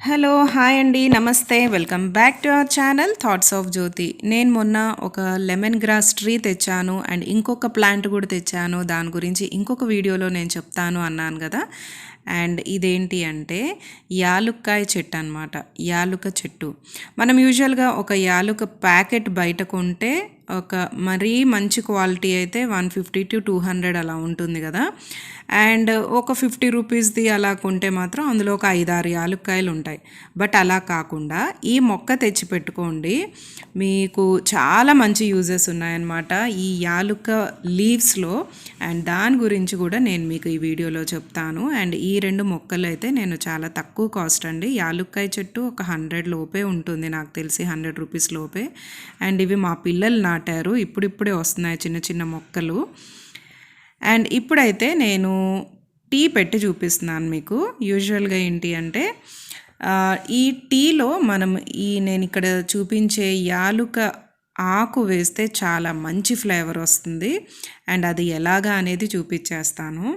Hello! Hi అండి. నమస్తే. Welcome back to our channel thoughts of Jyothi. నేను మొన్న ఒక లెమన్ గ్రాస్ ట్రీ తెచ్చాను. అండ్ ఇంకొక ప్లాంట్ కూడా తెచ్చాను. దాని గురించి ఇంకొక వీడియోలో నేను చెప్తాను అన్నాను కదా! అండ్ ఇదేంటి అంటే యాలుక్కాయ చెట్టు అనమాట. యాలుక చెట్టు. మనం యూజువల్‌గా ఒక యాలుక ప్యాకెట్ బయట కొంటే ఒక మరీ మంచి క్వాలిటీ అయితే 150-200 అలా ఉంటుంది కదా! అండ్ ఒక 50 రూపీస్‌ది అలా కొంటే మాత్రం అందులో ఒక 5, 6 యాలుక్కాయలు ఉంటాయి. బట్ అలా కాకుండా ఈ మొక్క తెచ్చి పెట్టుకోండి. మీకు చాలా మంచి యూజెస్ ఉన్నాయన్నమాట ఈ యాలుక లీవ్స్‌లో. అండ్ దాని గురించి కూడా నేను మీకు ఈ వీడియోలో చెప్తాను. అండ్ ఈ 2 మొక్కలు అయితే నేను చాలా తక్కువ కాస్ట్ అండి. యాలుక్కాయ చెట్టు ఒక 100 లోపే ఉంటుంది నాకు తెలిసి, 100 రూపీస్ లోపే. అండ్ ఇవి మా పిల్లలు నాటారు. ఇప్పుడిప్పుడే వస్తున్నాయి చిన్న చిన్న మొక్కలు. అండ్ ఇప్పుడైతే నేను టీ పెట్టి చూపిస్తున్నాను మీకు. యూజువల్గా ఏంటి అంటే ఈ టీలో మనం నేను ఇక్కడ చూపించే యాలుక ఆకు వేస్తే చాలా మంచి ఫ్లేవర్ వస్తుంది. అండ్ అది ఎలాగా అనేది చూపించేస్తాను.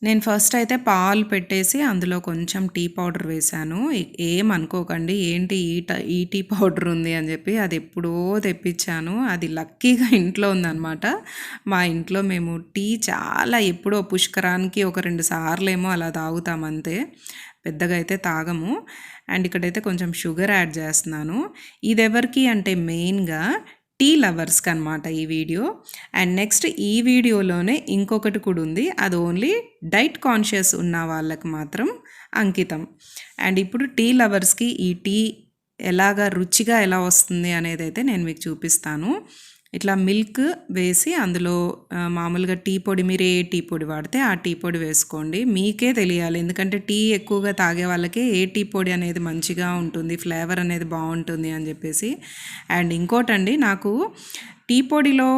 నేను ఫస్ట్ అయితే పాలు పెట్టేసి అందులో కొంచెం టీ పౌడర్ వేశాను. ఏమనుకోకండి ఏంటి ఈ టీ పౌడర్ ఉంది అని చెప్పి, అది ఎప్పుడో తెప్పించాను. అది లక్కీగా ఇంట్లో ఉందన్నమాట. మా ఇంట్లో మేము టీ చాలా ఎప్పుడో పుష్కరానికి ఒక 2 సార్లేమో అలా తాగుతాం అంతే, పెద్దగా అయితే తాగము. అండ్ ఇక్కడైతే కొంచెం షుగర్ యాడ్ చేస్తున్నాను. ఇది ఎవరికి అంటే మెయిన్గా టీ లవర్స్కి అనమాట ఈ వీడియో. అండ్ నెక్స్ట్ ఈ వీడియోలోనే ఇంకొకటి కూడా ఉంది. అది ఓన్లీ డైట్ కాన్షియస్ ఉన్న వాళ్ళకి మాత్రం అంకితం. అండ్ ఇప్పుడు టీ లవర్స్కి ఈ టీ ఎలాగా రుచిగా ఎలా వస్తుంది అనేది అయితే నేను మీకు చూపిస్తాను. ఇట్లా మిల్క్ వేసి అందులో మామూలుగా టీ పొడి, మీరు ఏ టీ పొడి వాడితే ఆ టీ పొడి వేసుకోండి. మీకే తెలియాలి, ఎందుకంటే టీ ఎక్కువగా తాగే వాళ్ళకే ఏ టీ పొడి అనేది మంచిగా ఉంటుంది, ఫ్లేవర్ అనేది బాగుంటుంది అని చెప్పేసి. అండ్ ఇంకోటండి, నాకు టీ పొడిలో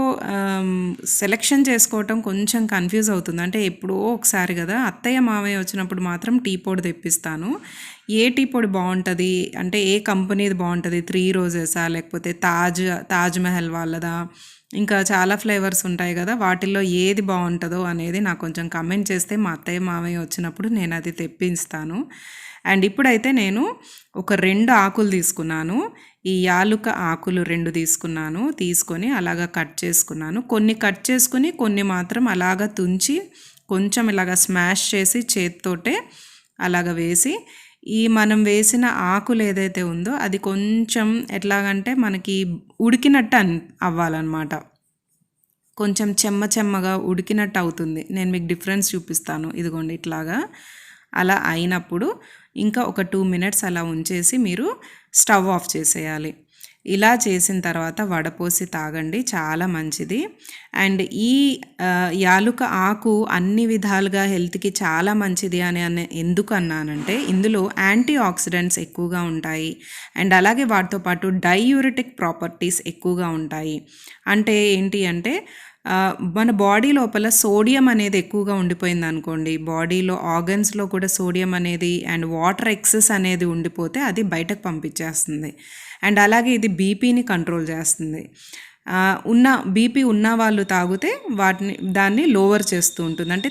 సెలెక్షన్ చేసుకోవటం కొంచెం కన్ఫ్యూజ్ అవుతుంది. అంటే ఎప్పుడో ఒకసారి కదా, అత్తయ్య మావయ్య వచ్చినప్పుడు మాత్రం టీ పొడి తెప్పిస్తాను. ఏ టీ పొడి బాగుంటుంది అంటే ఏ కంపెనీది బాగుంటుంది, 3 రోజెసా లేకపోతే తాజ్ మహల్ వాళ్ళదా, ఇంకా చాలా ఫ్లేవర్స్ ఉంటాయి కదా, వాటిల్లో ఏది బాగుంటుందో అనేది నాకు కొంచెం కమెంట్ చేస్తే మా అత్తయ్య మావయ్య వచ్చినప్పుడు నేను అది తెప్పిస్తాను. అండ్ ఇప్పుడైతే నేను ఒక 2 ఆకులు తీసుకున్నాను. ఈ యాలుక ఆకులు 2 తీసుకొని అలాగా కట్ చేసుకున్నాను. కొన్ని కట్ చేసుకుని కొన్ని మాత్రం అలాగా తుంచి కొంచెం ఇలాగ స్మాష్ చేసి చేత్తోటే అలాగ వేసి, ఈ మనం వేసిన ఆకులు ఏదైతే ఉందో అది కొంచెం ఎట్లాగంటే మనకి ఉడికినట్టు అవ్వాలన్నమాట. కొంచెం చెమ్మగా ఉడికినట్టు అవుతుంది. నేను మీకు డిఫరెన్స్ చూపిస్తాను. ఇదిగోండి ఇట్లాగా అలా అయినప్పుడు ఇంకా ఒక 2 మినిట్స్ అలా ఉంచేసి మీరు స్టవ్ ఆఫ్ చేసేయాలి. ఇలా చేసిన తర్వాత వడపోసి తాగండి, చాలా మంచిది. అండ్ ఈ యాలుక ఆకు అన్ని విధాలుగా హెల్త్కి చాలా మంచిది అని ఎందుకు అన్నానంటే, ఇందులో యాంటీ ఆక్సిడెంట్స్ ఎక్కువగా ఉంటాయి. అండ్ అలాగే వాటితో పాటు డైయూరిటిక్ ప్రాపర్టీస్ ఎక్కువగా ఉంటాయి. అంటే ఏంటి అంటే మన బాడీ లోపల సోడియం అనేది ఎక్కువగా ఉండిపోయింది అనుకోండి, బాడీలో ఆర్గన్స్లో కూడా సోడియం అనేది అండ్ వాటర్ ఎక్సెస్ అనేది ఉండిపోతే అది బయటకు పంపించేస్తుంది. అండ్ అలాగే ఇది బీపీని కంట్రోల్ చేస్తుంది. బీపీ ఉన్న వాళ్ళు తాగితే దాన్ని లోవర్ చేస్తూ ఉంటుంది, అంటే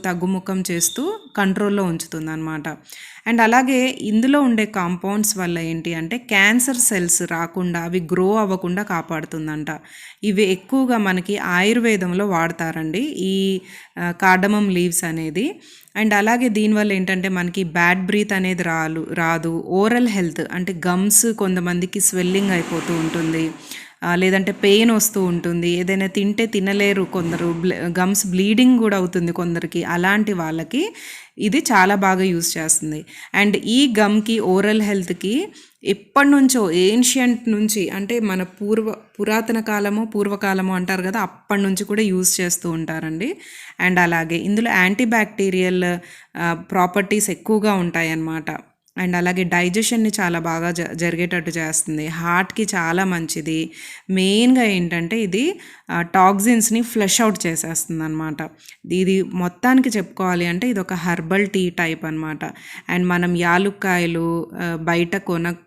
తగ్గుముఖం చేస్తూ కంట్రోల్లో ఉంచుతుంది అనమాట. అండ్ అలాగే ఇందులో ఉండే కాంపౌండ్స్ వల్ల ఏంటి అంటే క్యాన్సర్ సెల్స్ రాకుండా, అవి గ్రో అవ్వకుండా కాపాడుతుందంట. ఇవి ఎక్కువగా మనకి ఆయుర్వేదంలో వాడతారండి ఈ కార్డమం లీవ్స్ అనేది. అండ్ అలాగే దీనివల్ల ఏంటంటే మనకి బ్యాడ్ బ్రీత్ అనేది రాదు. ఓరల్ హెల్త్ అంటే గమ్స్ కొంతమందికి స్వెల్లింగ్ అయిపోతూ ఉంటుంది, లేదంటే పెయిన్ వస్తూ ఉంటుంది, ఏదైనా తింటే తినలేరు కొందరు, గమ్స్ బ్లీడింగ్ కూడా అవుతుంది కొందరికి. అలాంటి వాళ్ళకి ఇది చాలా బాగా యూజ్ చేస్తుంది. అండ్ ఈ గమ్కి, ఓరల్ హెల్త్కి ఎప్పటి నుంచో ఏన్షియంట్ నుంచి, అంటే మన పురాతన పూర్వకాలము అంటారు కదా, అప్పటి నుంచి కూడా యూజ్ చేస్తూ ఉంటారండి. అండ్ అలాగే ఇందులో యాంటీ బ్యాక్టీరియల్ ప్రాపర్టీస్ ఎక్కువగా ఉంటాయి అన్నమాట. అండ్ అలాగే డైజెషన్ని చాలా బాగా జరిగేటట్టు చేస్తుంది. హార్ట్‌కి చాలా మంచిది. మెయిన్‌గా ఏంటంటే ఇది టాక్సిన్స్‌ని ఫ్లష్ అవుట్ చేసేస్తుందనమాట. ఇది మొత్తానికి చెప్పుకోవాలి అంటే ఇదొక హెర్బల్ టీ టైప్ అనమాట. అండ్ మనం యాలుక్కాయలు బయట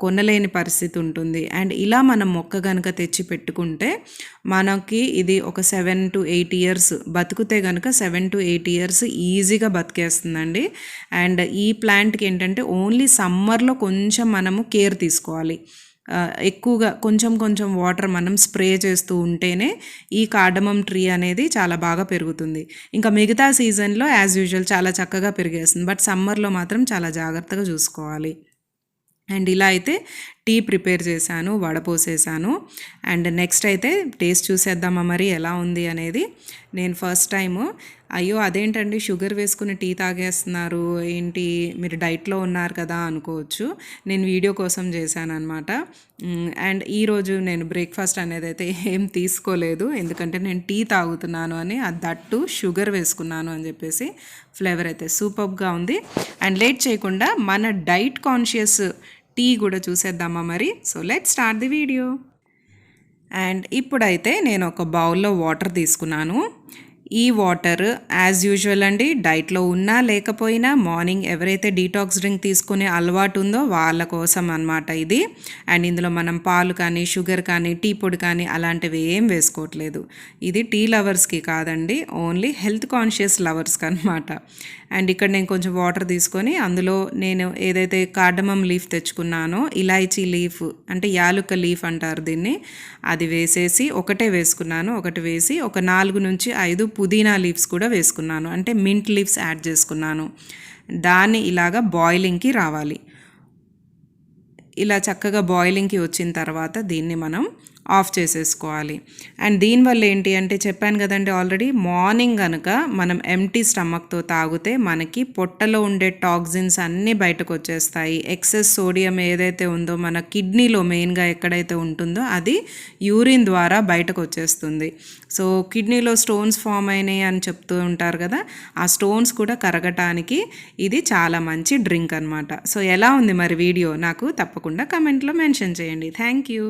కొనలేని పరిస్థితి ఉంటుంది. అండ్ ఇలా మనం మొక్క గనుక తెచ్చి పెట్టుకుంటే మనకి ఇది ఒక 7-8 ఇయర్స్ బతుకుతే గనుక 7-8 ఇయర్స్ ఈజీగా బతికేస్తుందండి. అండ్ ఈ ప్లాంట్‌కి ఏంటంటే ఓన్లీ సమ్మర్‌లో కొంచెం మనము కేర్ తీసుకోవాలి. ఎక్కువగా కొంచెం కొంచెం వాటర్ మనం స్ప్రే చేస్తూ ఉంటేనే ఈ కార్డమమ్ ట్రీ అనేది చాలా బాగా పెరుగుతుంది. ఇంకా మిగతా సీజన్‌లో యాజ్ యూజువల్ చాలా చక్కగా పెరిగేస్తుంది. బట్ సమ్మర్‌లో మాత్రం చాలా జాగ్రత్తగా చూసుకోవాలి. అండ్ ఇలా అయితే టీ ప్రిపేర్ చేశాను, వడపోసేసాను. అండ్ నెక్స్ట్ అయితే టేస్ట్ చూసేద్దామా మరి ఎలా ఉంది అనేది. నేను ఫస్ట్ టైము అయ్యో అదేంటండి షుగర్ వేసుకుని టీ తాగేస్తున్నారు ఏంటి, మీరు డైట్లో ఉన్నారు కదా అనుకోవచ్చు. నేను వీడియో కోసం చేశానమాట. అండ్ ఈరోజు నేను బ్రేక్ఫాస్ట్ అనేది అయితే ఏం తీసుకోలేదు, ఎందుకంటే నేను టీ తాగుతున్నాను అని, దట్టు షుగర్ వేసుకున్నాను అని చెప్పేసి. ఫ్లేవర్ అయితే సూపర్గా ఉంది. అండ్ లేట్ చేయకుండా మన డైట్ కాన్షియస్ టీ కూడా చూసేద్దామా మరి. So let's start the video. And ఇప్పుడైతే నేను ఒక బౌల్లో వాటర్ తీసుకున్నాను. ఈ వాటర్ యాజ్ యూజువల్ అండి, డైట్లో ఉన్నా లేకపోయినా మార్నింగ్ ఎవరైతే డీటాక్స్ డ్రింక్ తీసుకునే అలవాటు ఉందో వాళ్ళ కోసం అనమాట ఇది. అండ్ ఇందులో మనం పాలు కానీ షుగర్ కానీ టీ పొడి కానీ అలాంటివి ఏం వేసుకోవట్లేదు. ఇది టీ లవర్స్కి కాదండి, ఓన్లీ హెల్త్ కాన్షియస్ లవర్స్కి అనమాట. అండ్ ఇక్కడ నేను కొంచెం వాటర్ తీసుకొని అందులో నేను ఏదైతే కార్డమమ్ లీఫ్ తెచ్చుకున్నానో, ఇలాచీ లీఫ్ అంటే యాలుక్క లీఫ్ అంటారు దీన్ని, అది వేసేసి ఒకటే వేసుకున్నాను. ఒకటి వేసి ఒక 4-5 పుదీనా లీవ్స్ కూడా వేసుకున్నాను, అంటే మింట్ లీవ్స్ యాడ్ చేసుకున్నాను. దాన్ని ఇలాగా బాయిలింగ్కి రావాలి. ఇలా చక్కగా బాయిలింగ్కి వచ్చిన తర్వాత దీన్ని మనం ఆఫ్ చేసేసుకోవాలి. అండ్ దీనివల్ల ఏంటి అంటే చెప్పాను కదండి ఆల్రెడీ, మార్నింగ్ కనుక మనం ఎంటీ స్టమక్తో తాగితే మనకి పొట్టలో ఉండే టాక్సిన్స్ అన్నీ బయటకు వచ్చేస్తాయి. ఎక్సెస్ సోడియం ఏదైతే ఉందో మన కిడ్నీలో మెయిన్గా ఎక్కడైతే ఉంటుందో అది యూరిన్ ద్వారా బయటకు వచ్చేస్తుంది. సో కిడ్నీలో స్టోన్స్ ఫామ్ అయినాయి అని చెప్తూ ఉంటారు కదా, ఆ స్టోన్స్ కూడా కరగటానికి ఇది చాలా మంచి డ్రింక్ అనమాట. సో ఎలా ఉంది మరి వీడియో, నాకు తప్పకుండా కమెంట్లో మెన్షన్ చేయండి. Thank you.